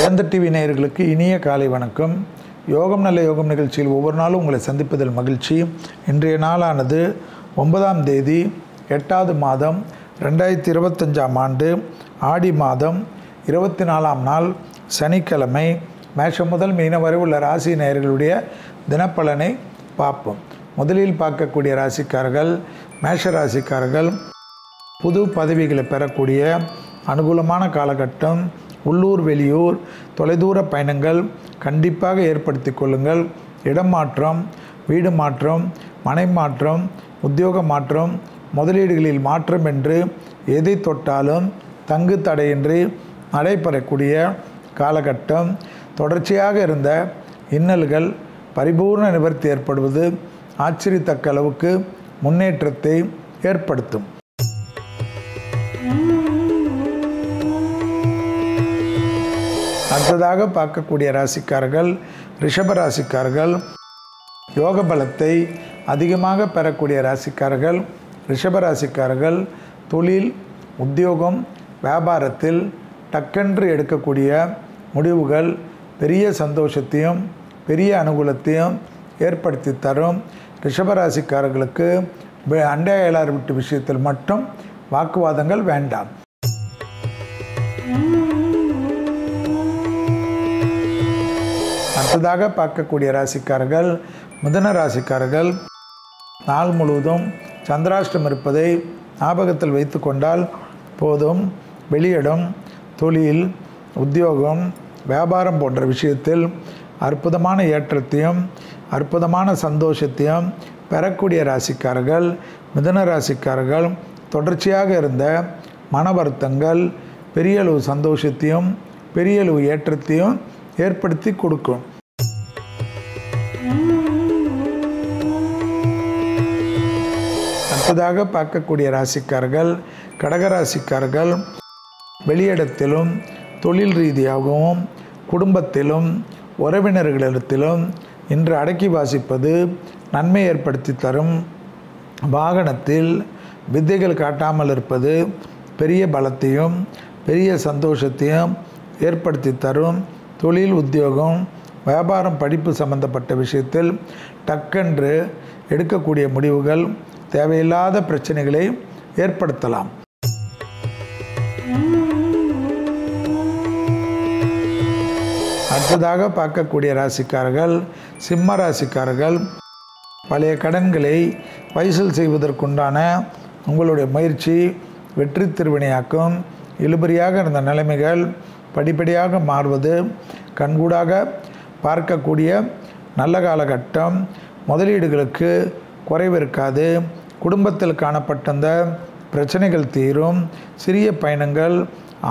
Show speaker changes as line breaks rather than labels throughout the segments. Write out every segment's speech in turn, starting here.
வேந்த TV நேயர்களுக்கு இனிய காலை வணக்கம். யோகம் நல்ல யோகம் நிகழ்ச்சியில் ஒவ்வொரு நாளும் உங்களை சந்திப்பதில் மகிழ்ச்சி. இன்றைய நாளானது 9ஆம் தேதி 8வது மாதம் 2025ஆம் ஆண்டு ஆடி மாதம் 24ஆம் நாள் சனிக்கிழமை. மேஷம் முதல் மீனம் வரை உள்ள ராசி நேயர்களுடைய தினப்பலனை பார்ப்போம். முதலில் பார்க்கக்கூடிய ராசிக்காரர்கள் மேஷ ராசிக்காரர்கள். புது பதவிகளை பெறக்கூடிய அனுகூலமான காலகட்டம். உள்ளூர் வெளியூர் தொலைதூர பயணங்கள் கண்டிப்பாக ஏற்படுத்தி கொள்ளுங்கள். இடம் மாற்றம், வீடு மாற்றம், மனை மாற்றம், உத்தியோக மாற்றம், முதலீடுகளில் மாற்றம் என்று எதை தொட்டாலும் தங்கு தடையின்றி நடைபெறக்கூடிய காலகட்டம். தொடர்ச்சியாக இருந்த இன்னல்கள் பரிபூர்ண நிவர்த்தி ஏற்படுவது ஆச்சரியத்தக்க அளவுக்கு முன்னேற்றத்தை ஏற்படுத்தும். அடுத்ததாக பார்க்கக்கூடிய ராசிக்காரர்கள் ரிஷப ராசிக்காரர்கள். யோக பலத்தை அதிகமாக பெறக்கூடிய ராசிக்காரர்கள் ரிஷப ராசிக்காரர்கள். தொழில், உத்தியோகம், வியாபாரத்தில் டக்கென்று எடுக்கக்கூடிய முடிவுகள் பெரிய சந்தோஷத்தையும் பெரிய அனுகூலத்தையும் ஏற்படுத்தி தரும். ரிஷபராசிக்காரர்களுக்கு அண்டை அயலார் வீட்டு விஷயத்தில் மட்டும் வாக்குவாதங்கள் வேண்டாம். அடுத்ததாக பார்க்கக்கூடிய ராசிக்காரர்கள் மிதுன ராசிக்காரர்கள். நாள் முழுவதும் சந்திராஷ்டம் இருப்பதை ஞாபகத்தில் வைத்து கொண்டால் போதும். வெளியிடம், தொழில், உத்தியோகம், வியாபாரம் போன்ற விஷயத்தில் அற்புதமான ஏற்றத்தையும் அற்புதமான சந்தோஷத்தையும் பெறக்கூடிய ராசிக்காரர்கள் மிதுன ராசிக்காரர்கள். தொடர்ச்சியாக இருந்த மன வருத்தங்கள் பெரிய அளவு சந்தோஷத்தையும் பெரிய அளவு ஏற்றத்தையும் ஏற்படுத்தி கொடுக்கும். அடுத்ததாக பார்க்கக்கூடிய ராசிக்காரர்கள் கடகராசிக்காரர்கள். வெளியிடத்திலும் தொழில் ரீதியாகவும் குடும்பத்திலும் உறவினர்களிடத்திலும் இன்று அடக்கி வாசிப்பது நன்மை ஏற்படுத்தி தரும். வாகனத்தில் வித்தைகள் காட்டாமல் இருப்பது பெரிய பலத்தையும் பெரிய சந்தோஷத்தையும் ஏற்படுத்தி தரும். தொழில், உத்தியோகம், வியாபாரம், படிப்பு சம்பந்தப்பட்ட விஷயத்தில் டக்கென்று எடுக்கக்கூடிய முடிவுகள் தேவையில்லாத பிரச்சனைகளை ஏற்படுத்தலாம். அடுத்ததாக பார்க்கக்கூடிய ராசிக்காரர்கள் சிம்ம ராசிக்காரர்கள். பழைய கடன்களை வசூல் செய்வதற்குண்டான உங்களுடைய முயற்சி வெற்றி திருவினையாக்கும். இழுபறியாக இருந்த நிலைமைகள் படிப்படியாக மாறுவது கண்கூடாக பார்க்கக்கூடிய நல்ல காலகட்டம். முதலீடுகளுக்கு குறைவு இருக்காது. குடும்பத்தில் காணப்பட்ட பிரச்சனைகள் தீரும். சிறிய பயணங்கள்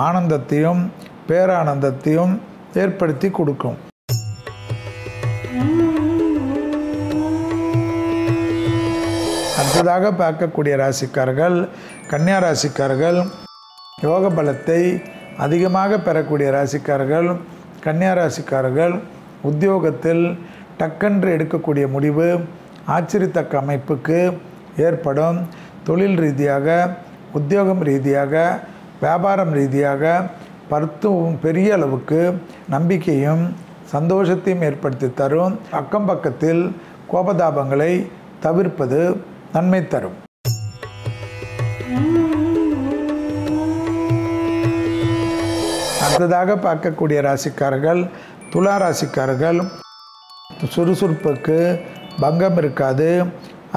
ஆனந்தத்தையும் பேரானந்தத்தையும் ஏற்படுத்தி கொடுக்கும். அடுத்ததாக பார்க்கக்கூடிய ராசிக்காரர்கள் கன்னியா ராசிக்காரர்கள். யோக பலத்தை அதிகமாக பெறக்கூடிய ராசிக்காரர்கள் கன்னியா ராசிக்காரர்கள். உத்தியோகத்தில் டக்கென்று எடுக்கக்கூடிய முடிவு ஆச்சரியத்தக்க அமைப்புக்கு ஏற்படும். தொழில் ரீதியாக, உத்தியோகம் ரீதியாக, வியாபாரம் ரீதியாக பெரிய அளவுக்கு நம்பிக்கையும் சந்தோஷத்தையும் ஏற்படுத்தி தரும். அக்கம் பக்கத்தில் கோபதாபங்களை தவிர்ப்பது நன்மை தரும். அடுத்ததாக பார்க்கக்கூடிய ராசிக்காரர்கள் துலா ராசிக்காரர்கள். சுறுசுறுப்புக்கு பங்கம் இருக்காது.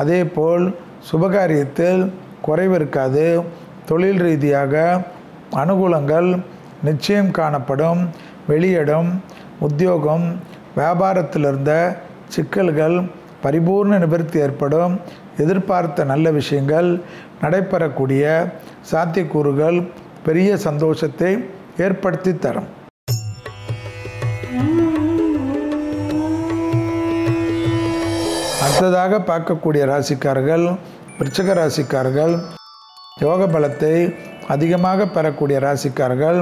அதே போல் சுபகாரியத்தில் குறைவு இருக்காது. தொழில் ரீதியாக அனுகூலங்கள் நிச்சயம் காணப்படும். வெளியிடம், உத்தியோகம், வியாபாரத்தில் இருந்த சிக்கல்கள் பரிபூர்ண நிவர்த்தி ஏற்படும். எதிர்பார்த்த நல்ல விஷயங்கள் நடைபெறக்கூடிய சாத்தியக்கூறுகள் பெரிய சந்தோஷத்தை ஏற்படுத்தி தரும். அடுத்ததாக பார்க்கக்கூடிய ராசிக்காரர்கள் விருச்சிக ராசிக்காரர்கள். யோக பலத்தை அதிகமாக பெறக்கூடிய ராசிக்காரர்கள்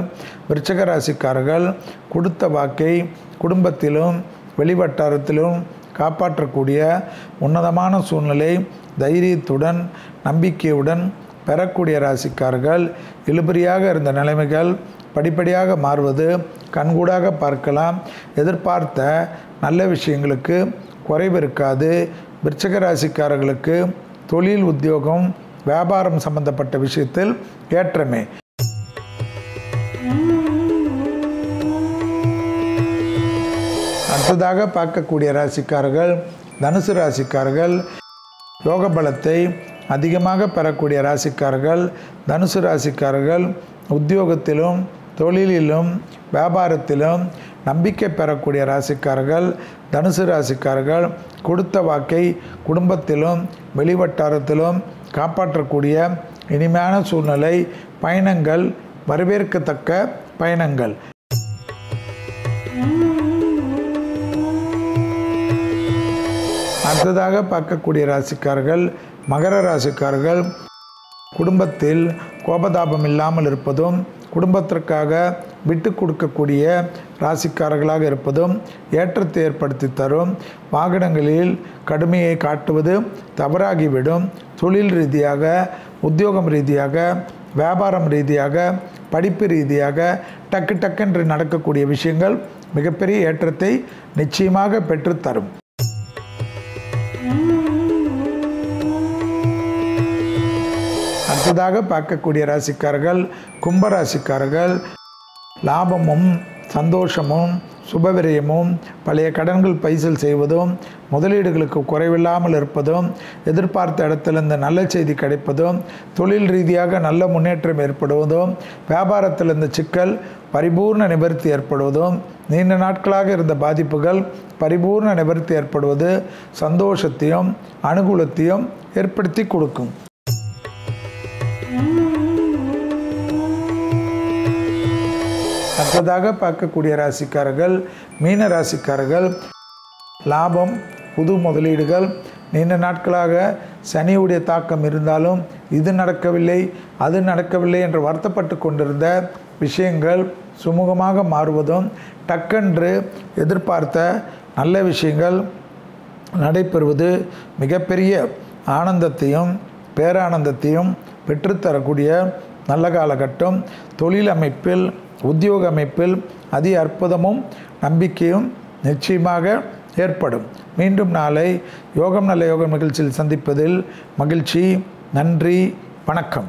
விருச்சிக ராசிக்காரர்கள். கொடுத்த வாக்கை குடும்பத்திலும் வெளிவட்டாரத்திலும் காப்பாற்றக்கூடிய உன்னதமான சூழ்நிலை தைரியத்துடன் நம்பிக்கையுடன் பெறக்கூடிய ராசிக்காரர்கள். இழுபறியாக இருந்த நிலைமைகள் படிப்படியாக மாறுவது கண்கூடாக பார்க்கலாம். எதிர்பார்த்த நல்ல விஷயங்களுக்கு குறைவு இருக்காது. விருச்சிக ராசிக்காரர்களுக்கு தொழில், உத்தியோகம், வியாபாரம் சம்பந்தப்பட்ட விஷயத்தில் ஏற்றமே. அடுத்ததாக பார்க்கக்கூடிய ராசிக்காரர்கள் தனுசு ராசிக்காரர்கள். யோக பலத்தை அதிகமாக பெறக்கூடிய ராசிக்காரர்கள் தனுசு ராசிக்காரர்கள். உத்தியோகத்திலும், தொழிலிலும், வியாபாரத்திலும் நம்பிக்கை பெறக்கூடிய ராசிக்காரர்கள் தனுசு ராசிக்காரர்கள். கொடுத்த வாக்கை குடும்பத்திலும் வெளிவட்டாரத்திலும் காப்பாற்றக்கூடிய இனிமையான சூழ்நிலை. பயணங்கள் வரவேற்கத்தக்க பயணங்கள். அடுத்ததாக பார்க்கக்கூடிய ராசிக்காரர்கள் மகர ராசிக்காரர்கள். குடும்பத்தில் கோபதாபம் இல்லாமல் இருப்பதும், குடும்பத்திற்காக விட்டு கொடுக்கக்கூடிய ராசிக்காரர்களாக இருப்பதும் ஏற்றத்தை ஏற்படுத்தி தரும். வாகனங்களில் கடுமையை காட்டுவது தவறாகிவிடும். தொழில் ரீதியாக, உத்தியோகம் ரீதியாக, வியாபாரம் ரீதியாக, படிப்பு ரீதியாக டக்கு நடக்கக்கூடிய விஷயங்கள் மிகப்பெரிய ஏற்றத்தை நிச்சயமாக பெற்றுத்தரும். அடுத்ததாக பார்க்கக்கூடிய ராசிக்காரர்கள் கும்பராசிக்காரர்கள். லாபமும் சந்தோஷமும் சுபவிரயமும், பழைய கடன்கள் பைசல் செய்வதும், முதலீடுகளுக்கு குறைவில்லாமல் இருப்பதும், எதிர்பார்த்த இடத்திலிருந்து நல்ல செய்தி கிடைப்பதும், தொழில் ரீதியாக நல்ல முன்னேற்றம் ஏற்படுவதும், வியாபாரத்திலிருந்து சிக்கல் பரிபூர்ண நிவர்த்தி ஏற்படுவதும், நீண்ட நாட்களாக இருந்த பாதிப்புகள் பரிபூர்ண நிவர்த்தி ஏற்படுவது சந்தோஷத்தையும் அனுகூலத்தையும் ஏற்படுத்தி கொடுக்கும். அடுத்ததாக பார்க்கக்கூடிய ராசிக்காரர்கள் மீன ராசிக்காரர்கள். லாபம், புது முதலீடுகள். நீண்ட நாட்களாக சனியுடைய தாக்கம் இருந்தாலும் இது நடக்கவில்லை, அது நடக்கவில்லை என்று வருத்தப்பட்டு கொண்டிருந்த விஷயங்கள் சுமூகமாக மாறுவதும், டக்கென்று எதிர்பார்த்த நல்ல விஷயங்கள் நடைபெறுவது மிகப்பெரிய ஆனந்தத்தையும் பேரானந்தத்தையும் பெற்றுத்தரக்கூடிய நல்ல காலகட்டம். தொழில் அமைப்பில், உத்தியோக அமைப்பில் அதி அற்புதமும் நம்பிக்கையும் நிச்சயமாக ஏற்படும். மீண்டும் நாளை யோகம் நல்ல யோகம் நிகழ்ச்சியில் சந்திப்பதில் மகிழ்ச்சி. நன்றி, வணக்கம்.